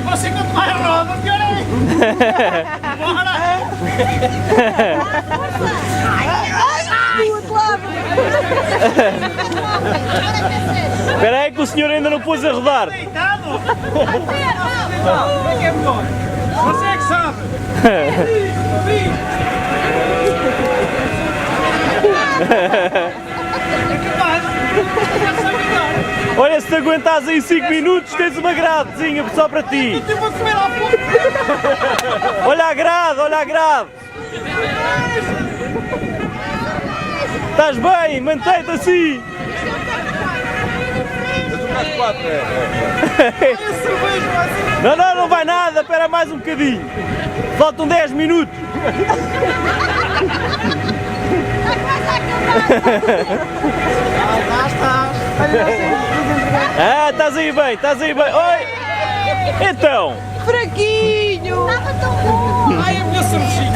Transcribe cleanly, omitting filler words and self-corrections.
Você quanto mais roda, pior é! Bora! Espera aí que o senhor ainda não pôs a rodar. Deitado! Você é que sabe! Olha, se te aguentares aí 5 minutos, tens uma gradezinha só para ti. Eu vou comer à pouco! Olha a grade, olha a grade. Estás bem, mantém-te assim. Não, não, não vai nada, espera mais um bocadinho. Faltam 10 minutos. Ah, estás aí bem, estás aí bem. Oi! Então! Fraquinho! Ai, a minha cervejinha!